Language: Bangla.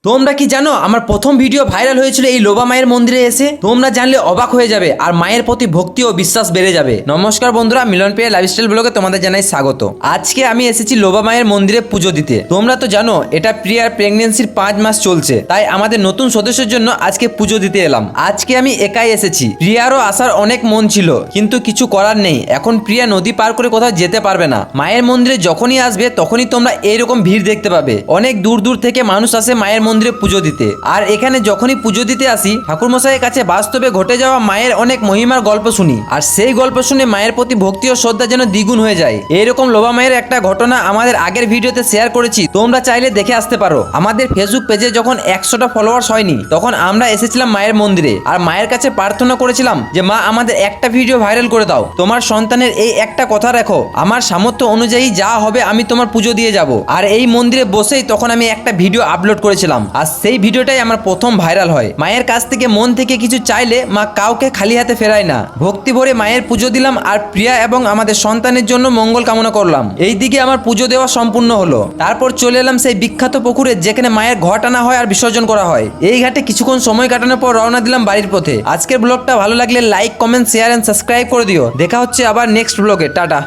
তোমরা কি জানো আমার প্রথম ভিডিও ভাইরাল হয়েছিল এই লোবা মায়ের মন্দিরে এসে? তোমরা জানলে অবাক হয়ে যাবে আর মায়ের প্রতি ভক্তি ও বিশ্বাস বেড়ে যাবে। নমস্কার বন্ধুরা, মিলন প্রিয়া লাইফস্টাইল ব্লগে তোমাদের জানাই স্বাগত। আজকে আমি এসেছি লোবা মায়ের মন্দিরে পুজো দিতে। তোমরা তো জানো এটা প্রিয়ার প্রেগনেন্সির 5 মাস চলছে, তাই আমাদের নতুন সদস্যের জন্য আজকে পুজো দিতে এলাম। আজকে আমি একাই এসেছি, প্রিয়ারও আসার অনেক মন ছিল কিন্তু কিছু করার নেই। এখন প্রিয়া নদী পার করে কোথাও যেতে পারবে না। মায়ের মন্দিরে যখনই আসবে তখনই তোমরা এইরকম ভিড় দেখতে পাবে। অনেক দূর দূর থেকে মানুষ আসে মায়ের মন্দিরে পুজো দিতে। আর এখানে যখনই পুজো দিতে আসি ঠাকুরমশাইয়ের কাছে বাস্তবে ঘটে যাওয়া মায়ের অনেক মহিমার গল্প শুনি, আর সেই গল্প শুনে মায়ের প্রতি ভক্তি ও শ্রদ্ধা যেন দ্বিগুণ হয়ে যায়। এরকম লোবা মায়ের একটা ঘটনা আমাদের আগের ভিডিওতে শেয়ার করেছি, তোমরা চাইলে দেখে আসতে পারো। আমাদের ফেসবুক পেজে যখন 100টা ফলোয়ার্স হয়নি তখন আমরা এসেছিলাম মায়ের মন্দিরে আর মায়ের কাছে প্রার্থনা করেছিলাম যে মা আমাদের একটা ভিডিও ভাইরাল করে দাও, তোমার সন্তানের এই একটা কথা রাখো, আমার সামর্থ্য অনুযায়ী যা হবে আমি তোমার পুজো দিয়ে যাব। আর এই মন্দিরে বসেই তখন আমি একটা ভিডিও আপলোড করেছিলাম আর সেই ভিডিওটাই আমার প্রথম ভাইরাল হয়। মায়ের কাছ থেকে মন থেকে কিছু চাইলে মা কাউকে খালি হাতে ফেরায় না। ভক্তি ভরে মায়ের পুজো দিলাম আর প্রিয়া এবং আমাদের সন্তানের জন্য মঙ্গল কামনা করলাম। এই দিকে আমার পুজো দেওয়া সম্পূর্ণ হলো। তারপর চলে এলাম সেই বিখ্যাত পুকুরে যেখানে মায়ের ঘট আনা হয় আর বিসর্জন করা হয়। এই ঘাটে কিছুক্ষণ সময় কাটানোর পর রওনা দিলাম বাড়ির পথে। আজকের ব্লগটা ভালো লাগলে like, comment, share and subscribe করে দিও। দেখা হচ্ছে আবার নেক্সট ব্লগে। টাটা।